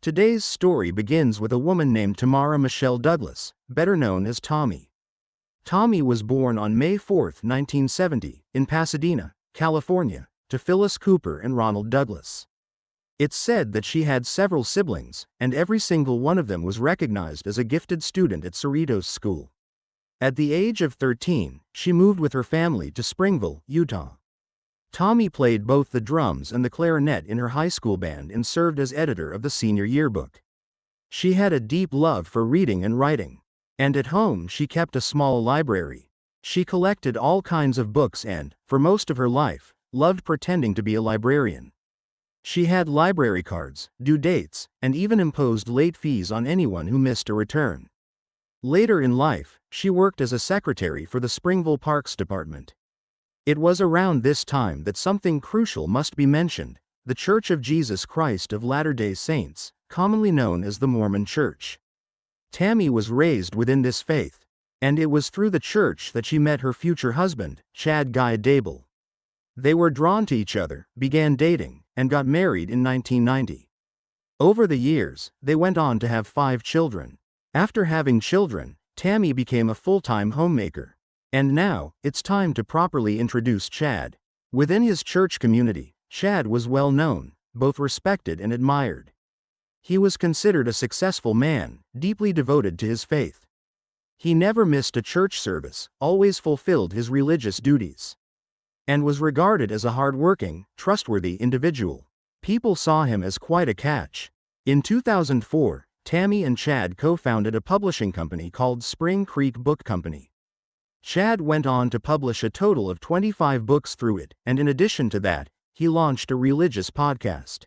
Today's story begins with a woman named Tamara Michelle Douglas, better known as Tommy. Tommy was born on May 4, 1970, in Pasadena, California, to Phyllis Cooper and Ronald Douglas. It's said that she had several siblings, and every single one of them was recognized as a gifted student at Cerritos School. At the age of 13, she moved with her family to Springville, Utah. Tommy played both the drums and the clarinet in her high school band and served as editor of the senior yearbook. She had a deep love for reading and writing. And at home she kept a small library. She collected all kinds of books and, for most of her life, loved pretending to be a librarian. She had library cards, due dates, and even imposed late fees on anyone who missed a return. Later in life, she worked as a secretary for the Springville Parks Department. It was around this time that something crucial must be mentioned: the Church of Jesus Christ of Latter-day Saints, commonly known as the Mormon Church. Tammy was raised within this faith, and it was through the church that she met her future husband, Chad Guy Daybell. They were drawn to each other, began dating, and got married in 1990. Over the years, they went on to have 5 children. After having children, Tammy became a full-time homemaker. And now, it's time to properly introduce Chad. Within his church community, Chad was well known, both respected and admired. He was considered a successful man, deeply devoted to his faith. He never missed a church service, always fulfilled his religious duties, and was regarded as a hard-working, trustworthy individual. People saw him as quite a catch. In 2004, Tammy and Chad co-founded a publishing company called Spring Creek Book Company. Chad went on to publish a total of 25 books through it, and in addition to that, he launched a religious podcast.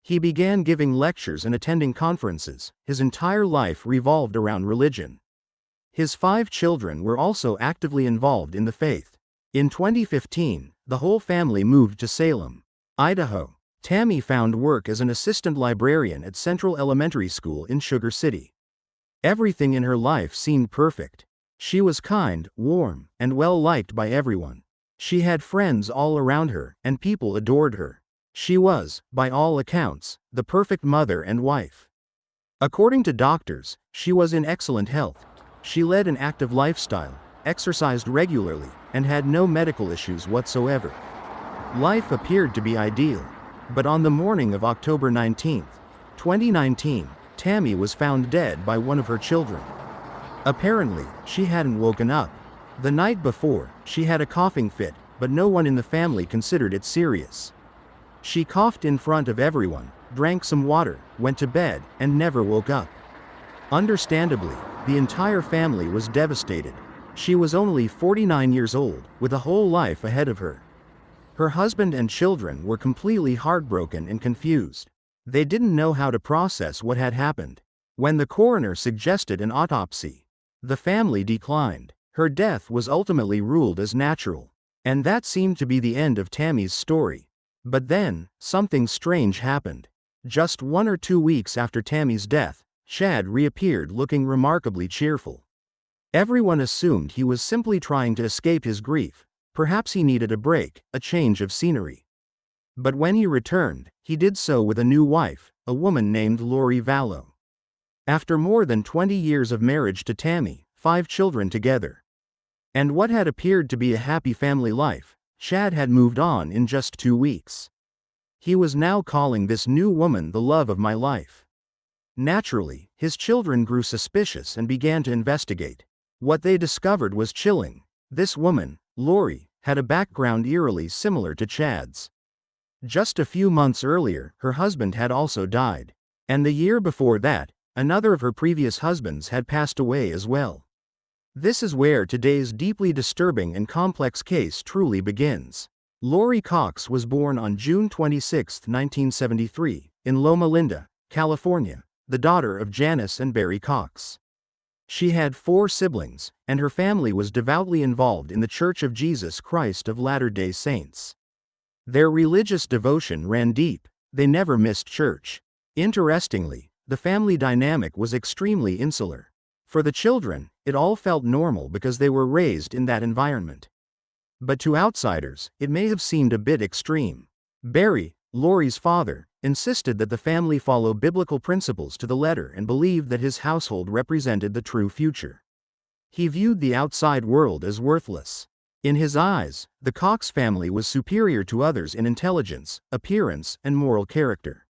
He began giving lectures and attending conferences. His entire life revolved around religion. His 5 children were also actively involved in the faith. In 2015, the whole family moved to Salem, Idaho. Tammy found work as an assistant librarian at Central Elementary School in Sugar City. Everything in her life seemed perfect. She was kind, warm, and well-liked by everyone. She had friends all around her, and people adored her. She was, by all accounts, the perfect mother and wife. According to doctors, she was in excellent health. She led an active lifestyle, exercised regularly, and had no medical issues whatsoever. Life appeared to be ideal. But on the morning of October 19, 2019, Tammy was found dead by one of her children. Apparently, she hadn't woken up. The night before, she had a coughing fit, but no one in the family considered it serious. She coughed in front of everyone, drank some water, went to bed, and never woke up. Understandably, the entire family was devastated. She was only 49 years old, with a whole life ahead of her. Her husband and children were completely heartbroken and confused. They didn't know how to process what had happened. When the coroner suggested an autopsy, the family declined. Her death was ultimately ruled as natural. And that seemed to be the end of Tammy's story. But then, something strange happened. Just 1 or 2 weeks after Tammy's death, Chad reappeared looking remarkably cheerful. Everyone assumed he was simply trying to escape his grief. Perhaps he needed a break, a change of scenery. But when he returned, he did so with a new wife, a woman named Lori Vallow. After more than 20 years of marriage to Tammy, 5 children together, and what had appeared to be a happy family life, Chad had moved on in just 2 weeks. He was now calling this new woman the love of my life. Naturally, his children grew suspicious and began to investigate. What they discovered was chilling. This woman, Lori, had a background eerily similar to Chad's. Just a few months earlier, her husband had also died. And the year before that, another of her previous husbands had passed away as well. This is where today's deeply disturbing and complex case truly begins. Lori Cox was born on June 26, 1973, in Loma Linda, California, the daughter of Janice and Barry Cox. She had 4 siblings, and her family was devoutly involved in the Church of Jesus Christ of Latter-day Saints. Their religious devotion ran deep. They never missed church. Interestingly, the family dynamic was extremely insular. For the children, it all felt normal because they were raised in that environment. But to outsiders, it may have seemed a bit extreme. Barry, Lori's father, insisted that the family follow biblical principles to the letter and believed that his household represented the true future. He viewed the outside world as worthless. In his eyes, the Cox family was superior to others in intelligence, appearance, and moral character.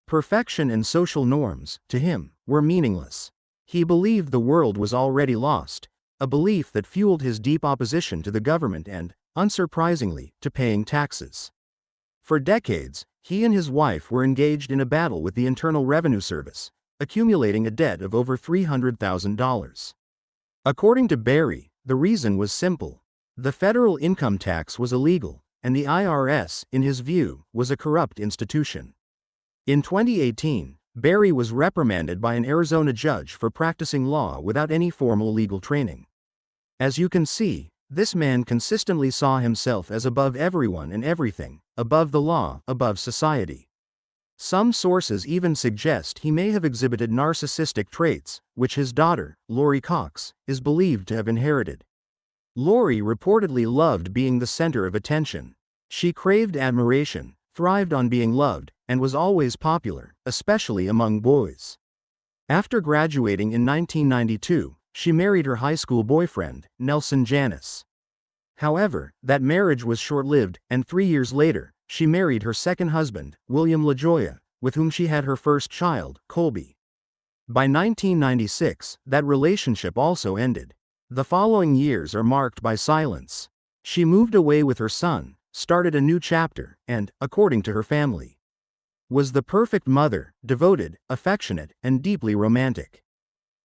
Perfection and social norms, to him, were meaningless. He believed the world was already lost, a belief that fueled his deep opposition to the government and, unsurprisingly, to paying taxes. For decades, he and his wife were engaged in a battle with the Internal Revenue Service, accumulating a debt of over $300,000. According to Barry, the reason was simple. The federal income tax was illegal, and the IRS, in his view, was a corrupt institution. In 2018, Barry was reprimanded by an Arizona judge for practicing law without any formal legal training. As you can see, this man consistently saw himself as above everyone and everything, above the law, above society. Some sources even suggest he may have exhibited narcissistic traits, which his daughter, Lori Cox, is believed to have inherited. Lori reportedly loved being the center of attention. She craved admiration, thrived on being loved, and was always popular, especially among boys. After graduating in 1992, she married her high school boyfriend, Nelson Janis. However, that marriage was short-lived, and 3 years later, she married her second husband, William LaJoya, with whom she had her first child, Colby. By 1996, that relationship also ended. The following years are marked by silence. She moved away with her son, started a new chapter, and, according to her family, was the perfect mother, devoted, affectionate, and deeply romantic.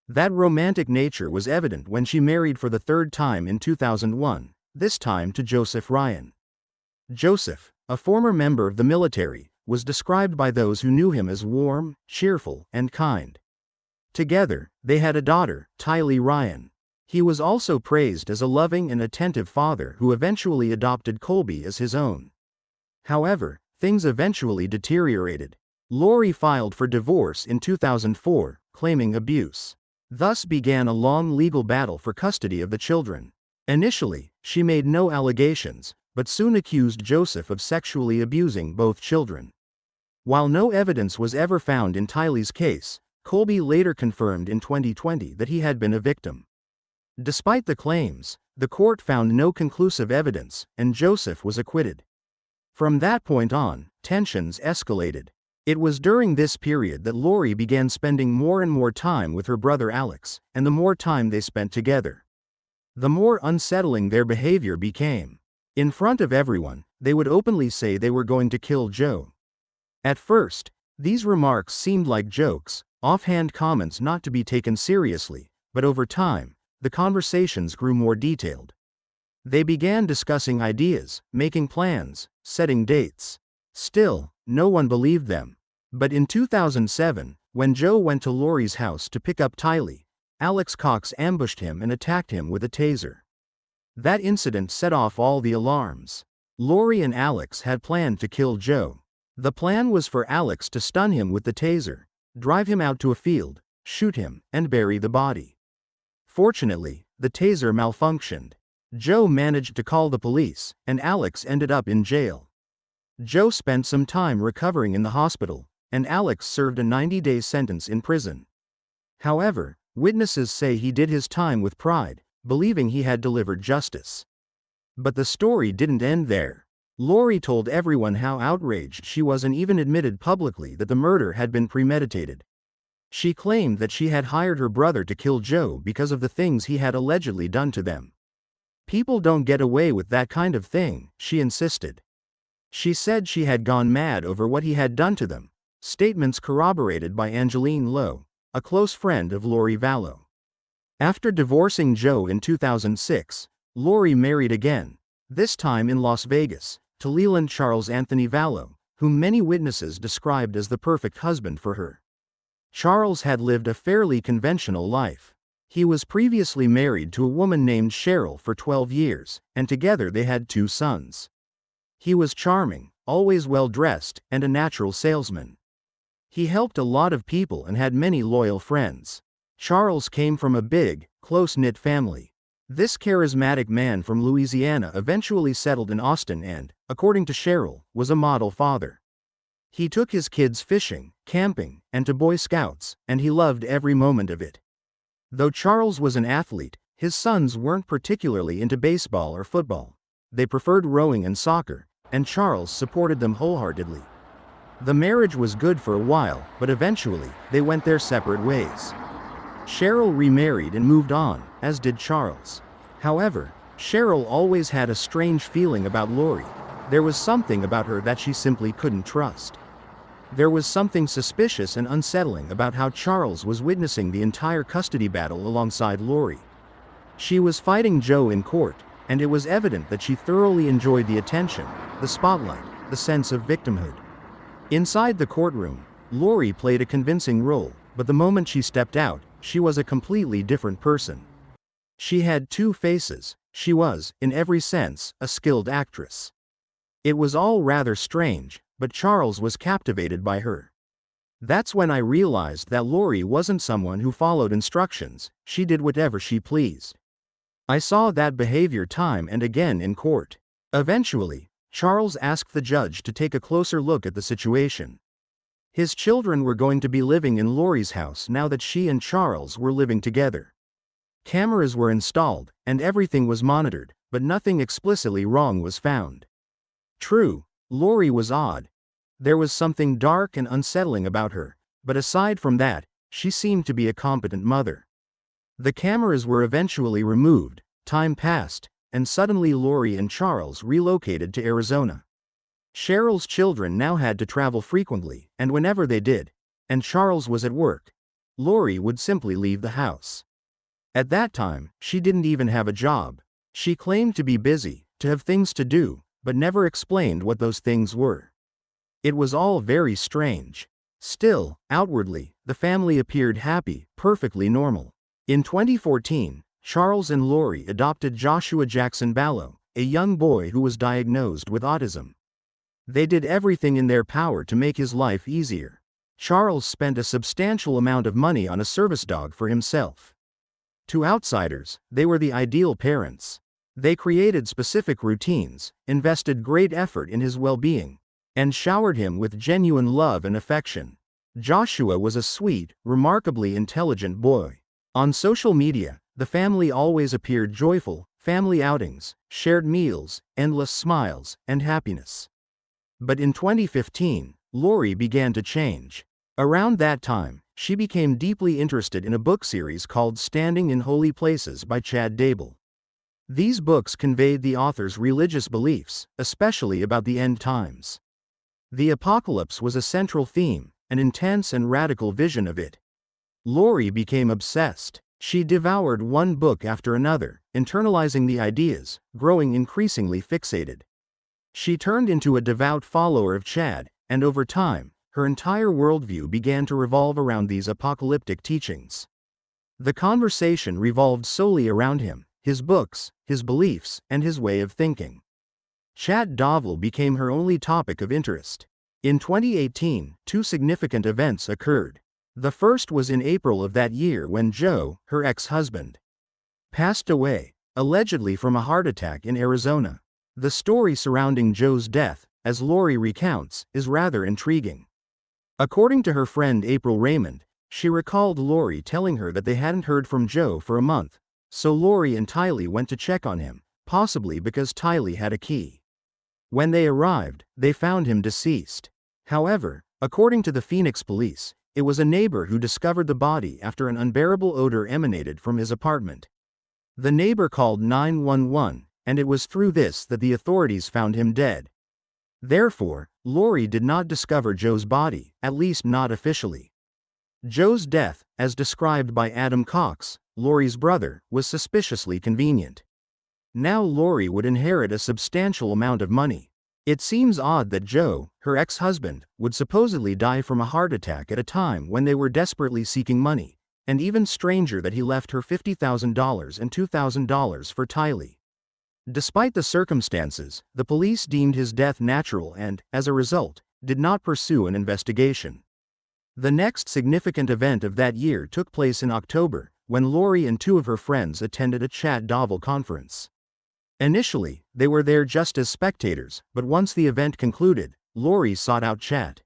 That romantic nature was evident when she married for the third time in 2001, this time to Joseph Ryan. Joseph, a former member of the military, was described by those who knew him as warm, cheerful, and kind. Together, they had a daughter, Tylee Ryan. He was also praised as a loving and attentive father who eventually adopted Colby as his own. However, things eventually deteriorated. Lori filed for divorce in 2004, claiming abuse. Thus began a long legal battle for custody of the children. Initially, she made no allegations, but soon accused Joseph of sexually abusing both children. While no evidence was ever found in Tylee's case, Colby later confirmed in 2020 that he had been a victim. Despite the claims, the court found no conclusive evidence, and Joseph was acquitted. From that point on, tensions escalated. It was during this period that Lori began spending more and more time with her brother Alex, and the more time they spent together, the more unsettling their behavior became. In front of everyone, they would openly say they were going to kill Joe. At first, these remarks seemed like jokes, offhand comments not to be taken seriously, but over time, the conversations grew more detailed. They began discussing ideas, making plans, setting dates. Still, no one believed them. But in 2007, when Joe went to Lori's house to pick up Tylee, Alex Cox ambushed him and attacked him with a taser. That incident set off all the alarms. Lori and Alex had planned to kill Joe. The plan was for Alex to stun him with the taser, drive him out to a field, shoot him, and bury the body. Fortunately, the taser malfunctioned. Joe managed to call the police, and Alex ended up in jail. Joe spent some time recovering in the hospital, and Alex served a 90-day sentence in prison. However, witnesses say he did his time with pride, believing he had delivered justice. But the story didn't end there. Lori told everyone how outraged she was and even admitted publicly that the murder had been premeditated. She claimed that she had hired her brother to kill Joe because of the things he had allegedly done to them. People don't get away with that kind of thing, she insisted. She said she had gone mad over what he had done to them, statements corroborated by Angeline Lowe, a close friend of Lori Vallow. After divorcing Joe in 2006, Lori married again, this time in Las Vegas, to Leland Charles Anthony Vallow, whom many witnesses described as the perfect husband for her. Charles had lived a fairly conventional life. He was previously married to a woman named Cheryl for 12 years, and together they had 2 sons. He was charming, always well-dressed, and a natural salesman. He helped a lot of people and had many loyal friends. Charles came from a big, close-knit family. This charismatic man from Louisiana eventually settled in Austin and, according to Cheryl, was a model father. He took his kids fishing, camping, and to Boy Scouts, and he loved every moment of it. Though Charles was an athlete, his sons weren't particularly into baseball or football. They preferred rowing and soccer, and Charles supported them wholeheartedly. The marriage was good for a while, but eventually, they went their separate ways. Cheryl remarried and moved on, as did Charles. However, Cheryl always had a strange feeling about Lori. There was something about her that she simply couldn't trust. There was something suspicious and unsettling about how Charles was witnessing the entire custody battle alongside Lori. She was fighting Joe in court, and it was evident that she thoroughly enjoyed the attention, the spotlight, the sense of victimhood. Inside the courtroom, Lori played a convincing role, but the moment she stepped out, she was a completely different person. She had two faces. She was, in every sense, a skilled actress. It was all rather strange, but Charles was captivated by her. That's when I realized that Lori wasn't someone who followed instructions. She did whatever she pleased. I saw that behavior time and again in court. Eventually, Charles asked the judge to take a closer look at the situation. His children were going to be living in Lori's house now that she and Charles were living together. Cameras were installed, and everything was monitored, but nothing explicitly wrong was found. True, Lori was odd. There was something dark and unsettling about her, but aside from that, she seemed to be a competent mother. The cameras were eventually removed, time passed, and suddenly Lori and Charles relocated to Arizona. Cheryl's children now had to travel frequently, and whenever they did, and Charles was at work, Lori would simply leave the house. At that time, she didn't even have a job. She claimed to be busy, to have things to do, but never explained what those things were. It was all very strange. Still, outwardly, the family appeared happy, perfectly normal. In 2014, Charles and Lori adopted Joshua Jackson Vallow, a young boy who was diagnosed with autism. They did everything in their power to make his life easier. Charles spent a substantial amount of money on a service dog for himself. To outsiders, they were the ideal parents. They created specific routines, invested great effort in his well-being, and showered him with genuine love and affection. Joshua was a sweet, remarkably intelligent boy. On social media, the family always appeared joyful: family outings, shared meals, endless smiles, and happiness. But in 2015, Lori began to change. Around that time, she became deeply interested in a book series called Standing in Holy Places by Daybell. These books conveyed the author's religious beliefs, especially about the end times. The apocalypse was a central theme, an intense and radical vision of it. Lori became obsessed. She devoured one book after another, internalizing the ideas, growing increasingly fixated. She turned into a devout follower of Chad, and over time, her entire worldview began to revolve around these apocalyptic teachings. The conversation revolved solely around him, his books, his beliefs, and his way of thinking. Daybell became her only topic of interest. In 2018, two significant events occurred. The first was in April of that year when Joe, her ex-husband, passed away, allegedly from a heart attack in Arizona. The story surrounding Joe's death, as Lori recounts, is rather intriguing. According to her friend April Raymond, she recalled Lori telling her that they hadn't heard from Joe for a month, so Lori and Tylee went to check on him, possibly because Tylee had a key. When they arrived, they found him deceased. However, according to the Phoenix police, it was a neighbor who discovered the body after an unbearable odor emanated from his apartment. The neighbor called 911, and it was through this that the authorities found him dead. Therefore, Lori did not discover Joe's body, at least not officially. Joe's death, as described by Adam Cox, Lori's brother, was suspiciously convenient. Now Lori would inherit a substantial amount of money. It seems odd that Joe, her ex-husband, would supposedly die from a heart attack at a time when they were desperately seeking money, and even stranger that he left her $50,000 and $2,000 for Tylee. Despite the circumstances, the police deemed his death natural and, as a result, did not pursue an investigation. The next significant event of that year took place in October, when Lori and two of her friends attended a Daybell conference. Initially, they were there just as spectators, but once the event concluded, Lori sought out Chat.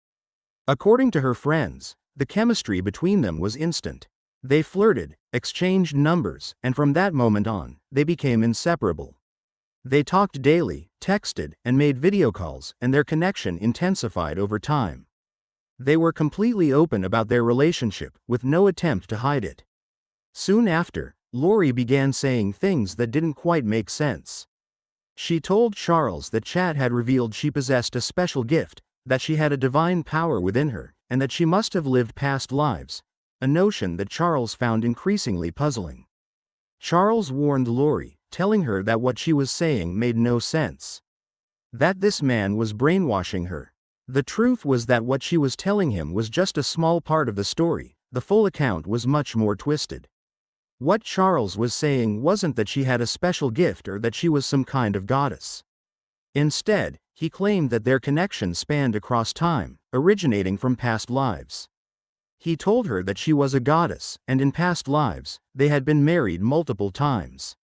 According to her friends, the chemistry between them was instant. They flirted, exchanged numbers, and from that moment on, they became inseparable. They talked daily, texted, and made video calls, and their connection intensified over time. They were completely open about their relationship, with no attempt to hide it. Soon after, Lori began saying things that didn't quite make sense. She told Charles that Chad had revealed she possessed a special gift, that she had a divine power within her, and that she must have lived past lives, a notion that Charles found increasingly puzzling. Charles warned Lori, telling her that what she was saying made no sense. That this man was brainwashing her. The truth was that what she was telling him was just a small part of the story, the full account was much more twisted. What Charles was saying wasn't that she had a special gift or that she was some kind of goddess. Instead, he claimed that their connection spanned across time, originating from past lives. He told her that she was a goddess, and in past lives, they had been married multiple times.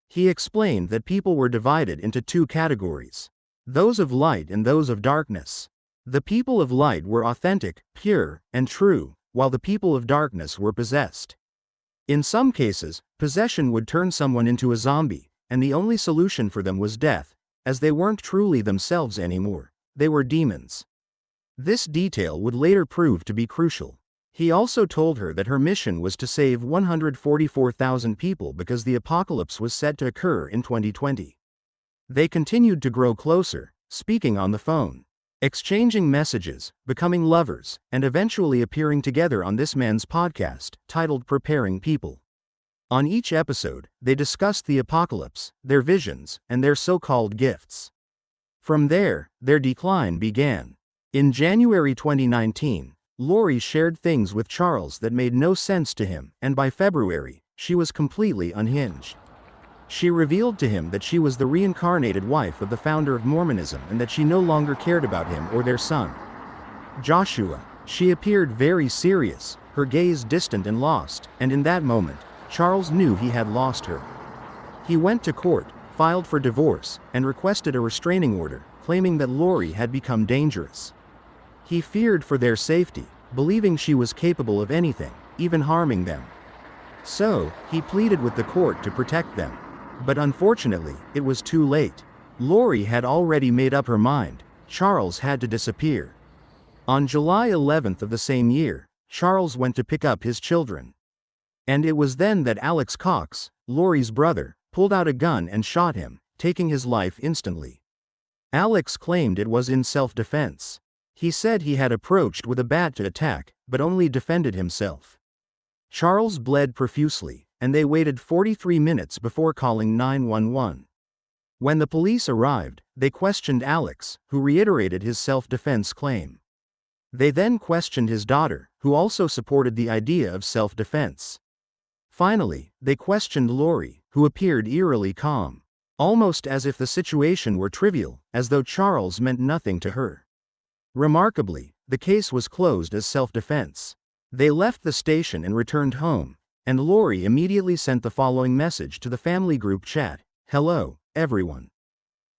He explained that people were divided into two categories: those of light and those of darkness. The people of light were authentic, pure, and true, while the people of darkness were possessed. In some cases, possession would turn someone into a zombie, and the only solution for them was death, as they weren't truly themselves anymore, they were demons. This detail would later prove to be crucial. He also told her that her mission was to save 144,000 people because the apocalypse was set to occur in 2020. They continued to grow closer, speaking on the phone, exchanging messages, becoming lovers, and eventually appearing together on this man's podcast, titled Preparing People. On each episode, they discussed the apocalypse, their visions, and their so-called gifts. From there, their decline began. In January 2019, Lori shared things with Charles that made no sense to him, and by February, she was completely unhinged. She revealed to him that she was the reincarnated wife of the founder of Mormonism and that she no longer cared about him or their son, Joshua. She appeared very serious, her gaze distant and lost, and in that moment, Charles knew he had lost her. He went to court, filed for divorce, and requested a restraining order, claiming that Lori had become dangerous. He feared for their safety, believing she was capable of anything, even harming them. So, he pleaded with the court to protect them. But unfortunately, it was too late. Lori had already made up her mind. Charles had to disappear. On July 11th of the same year, Charles went to pick up his children. And it was then that Alex Cox, Lori's brother, pulled out a gun and shot him, taking his life instantly. Alex claimed it was in self-defense. He said he had approached with a bat to attack, but only defended himself. Charles bled profusely, and they waited 43 minutes before calling 911. When the police arrived, they questioned Alex, who reiterated his self-defense claim. They then questioned his daughter, who also supported the idea of self-defense. Finally, they questioned Lori, who appeared eerily calm, almost as if the situation were trivial, as though Charles meant nothing to her. Remarkably, the case was closed as self-defense. They left the station and returned home, and Lori immediately sent the following message to the family group chat: "Hello, everyone.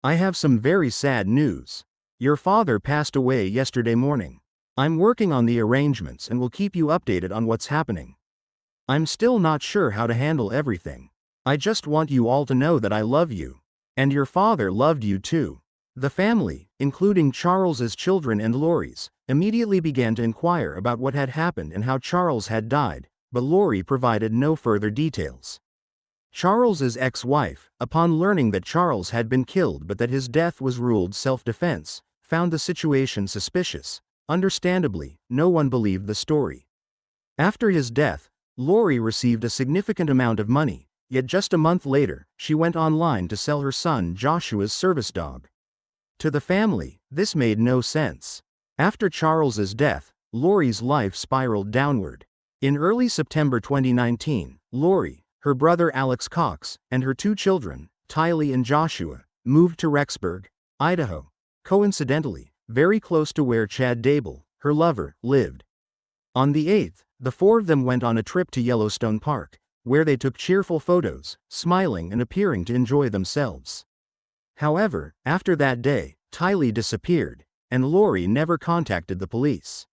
I have some very sad news. Your father passed away yesterday morning. I'm working on the arrangements and will keep you updated on what's happening. I'm still not sure how to handle everything. I just want you all to know that I love you. And your father loved you too." The family, including Charles's children and Lori's, immediately began to inquire about what had happened and how Charles had died, but Lori provided no further details. Charles's ex-wife, upon learning that Charles had been killed but that his death was ruled self-defense, found the situation suspicious. Understandably, no one believed the story. After his death, Lori received a significant amount of money, yet just a month later, she went online to sell her son Joshua's service dog. To the family, this made no sense. After Charles's death, Lori's life spiraled downward. In early September 2019, Lori, her brother Alex Cox, and her two children, Tylee and Joshua, moved to Rexburg, Idaho, coincidentally, very close to where Chad Daybell, her lover, lived. On the 8th, the four of them went on a trip to Yellowstone Park, where they took cheerful photos, smiling and appearing to enjoy themselves. However, after that day, Tylee disappeared, and Lori never contacted the police.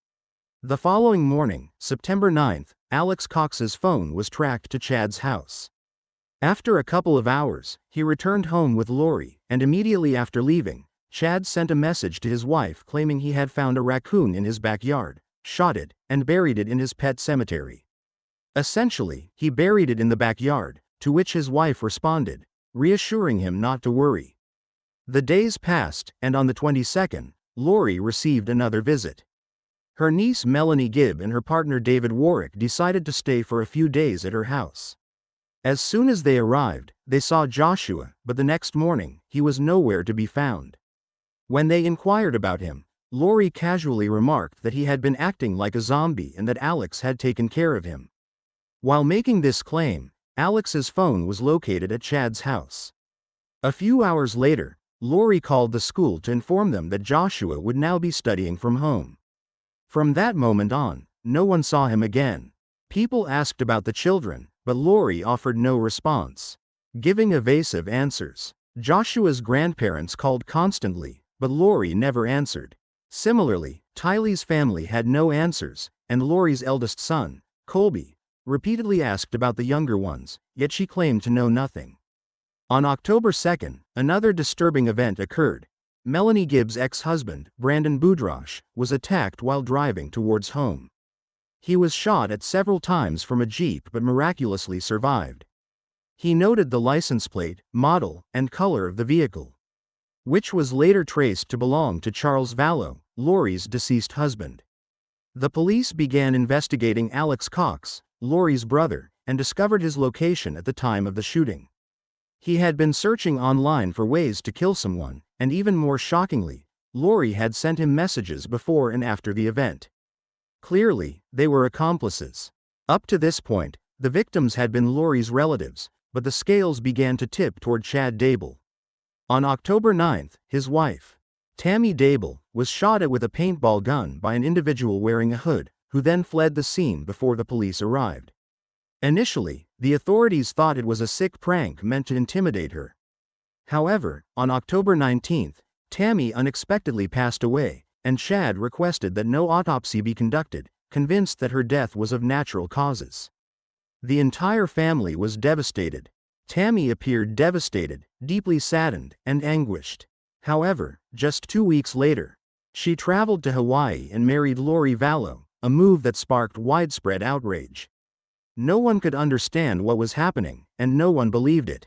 The following morning, September 9th, Alex Cox's phone was tracked to Chad's house. After a couple of hours, he returned home with Lori, and immediately after leaving, Chad sent a message to his wife claiming he had found a raccoon in his backyard, shot it, and buried it in his pet cemetery. Essentially, he buried it in the backyard, to which his wife responded, reassuring him not to worry. The days passed, and on the 22nd, Lori received another visit. Her niece Melanie Gibb and her partner David Warwick decided to stay for a few days at her house. As soon as they arrived, they saw Joshua, but the next morning, he was nowhere to be found. When they inquired about him, Lori casually remarked that he had been acting like a zombie and that Alex had taken care of him. While making this claim, Alex's phone was located at Chad's house. A few hours later, Lori called the school to inform them that Joshua would now be studying from home. From that moment on, no one saw him again. People asked about the children, but Lori offered no response, giving evasive answers. Joshua's grandparents called constantly, but Lori never answered. Similarly, Tylee's family had no answers, and Lori's eldest son, Colby, repeatedly asked about the younger ones, yet she claimed to know nothing. On October 2nd, another disturbing event occurred. Melanie Gibb's ex-husband, Brandon Boudroche, was attacked while driving towards home. He was shot at several times from a Jeep but miraculously survived. He noted the license plate, model, and color of the vehicle, which was later traced to belong to Charles Vallow, Lori's deceased husband. The police began investigating Alex Cox, Lori's brother, and discovered his location at the time of the shooting. He had been searching online for ways to kill someone, and even more shockingly, Lori had sent him messages before and after the event. Clearly, they were accomplices. Up to this point, the victims had been Lori's relatives, but the scales began to tip toward Chad Daybell. On October 9th, his wife, Tammy Daybell, was shot at with a paintball gun by an individual wearing a hood, who then fled the scene before the police arrived. Initially, the authorities thought it was a sick prank meant to intimidate her. However, on October 19th, Tammy unexpectedly passed away, and Chad requested that no autopsy be conducted, convinced that her death was of natural causes. The entire family was devastated. Tammy appeared devastated, deeply saddened, and anguished. However, just 2 weeks later, she traveled to Hawaii and married Lori Vallow, a move that sparked widespread outrage. No one could understand what was happening, and no one believed it.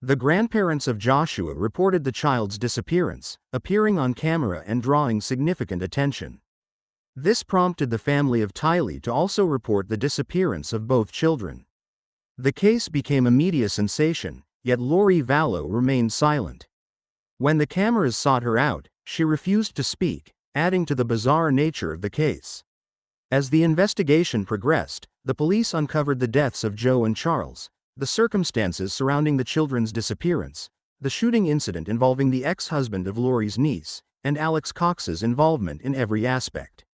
The grandparents of Joshua reported the child's disappearance, appearing on camera and drawing significant attention. This prompted the family of Tylee to also report the disappearance of both children. The case became a media sensation, yet Lori Vallow remained silent. When the cameras sought her out, she refused to speak, adding to the bizarre nature of the case. As the investigation progressed, the police uncovered the deaths of Joe and Charles, the circumstances surrounding the children's disappearance, the shooting incident involving the ex-husband of Lori's niece, and Alex Cox's involvement in every aspect.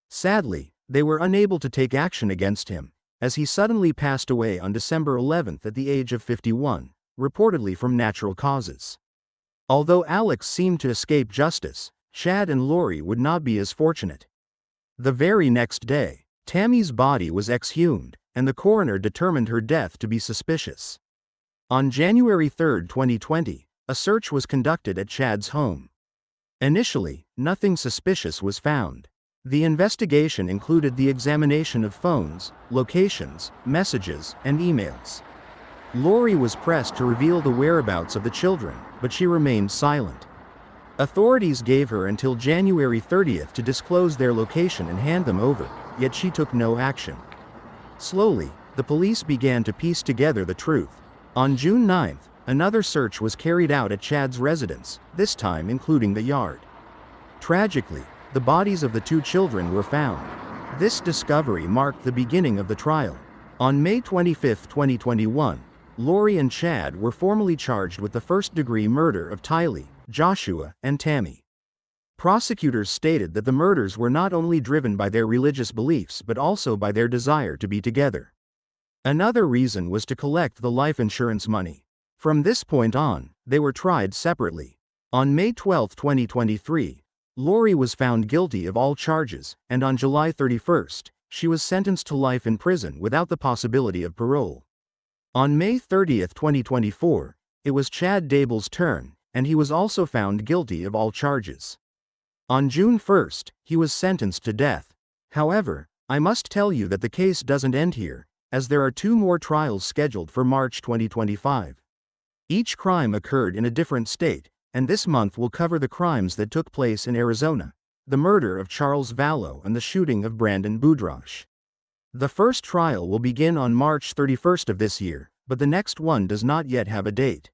Sadly, they were unable to take action against him, as he suddenly passed away on December 11th at the age of 51, reportedly from natural causes. Although Alex seemed to escape justice, Chad and Lori would not be as fortunate. The very next day, Tammy's body was exhumed, and the coroner determined her death to be suspicious. On January 3, 2020, a search was conducted at Chad's home. Initially, nothing suspicious was found. The investigation included the examination of phones, locations, messages, and emails. Lori was pressed to reveal the whereabouts of the children, but she remained silent. Authorities gave her until January 30th to disclose their location and hand them over, yet she took no action. Slowly, the police began to piece together the truth. On June 9th, another search was carried out at Chad's residence, this time including the yard. Tragically, the bodies of the two children were found. This discovery marked the beginning of the trial. On May 25, 2021, Lori and Chad were formally charged with the first-degree murder of Tylee, Joshua, and Tammy. Prosecutors stated that the murders were not only driven by their religious beliefs but also by their desire to be together. Another reason was to collect the life insurance money. From this point on, they were tried separately. On May 12, 2023, Lori was found guilty of all charges, and on July 31st, she was sentenced to life in prison without the possibility of parole. On May 30, 2024, it was Chad Daybell's turn, and he was also found guilty of all charges. On June 1st, he was sentenced to death. However, I must tell you that the case doesn't end here, as there are 2 more trials scheduled for March 2025. Each crime occurred in a different state, and this month will cover the crimes that took place in Arizona, the murder of Charles Vallow and the shooting of Brandon Boudroche. The first trial will begin on March 31st of this year, but the next one does not yet have a date.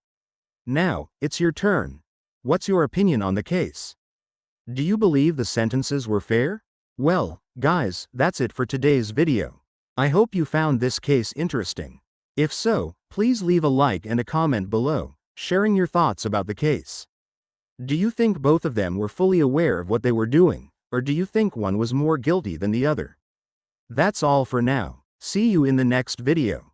Now, it's your turn. What's your opinion on the case? Do you believe the sentences were fair? Well, guys, that's it for today's video. I hope you found this case interesting. If so, please leave a like and a comment below, sharing your thoughts about the case. Do you think both of them were fully aware of what they were doing, or do you think one was more guilty than the other? That's all for now. See you in the next video.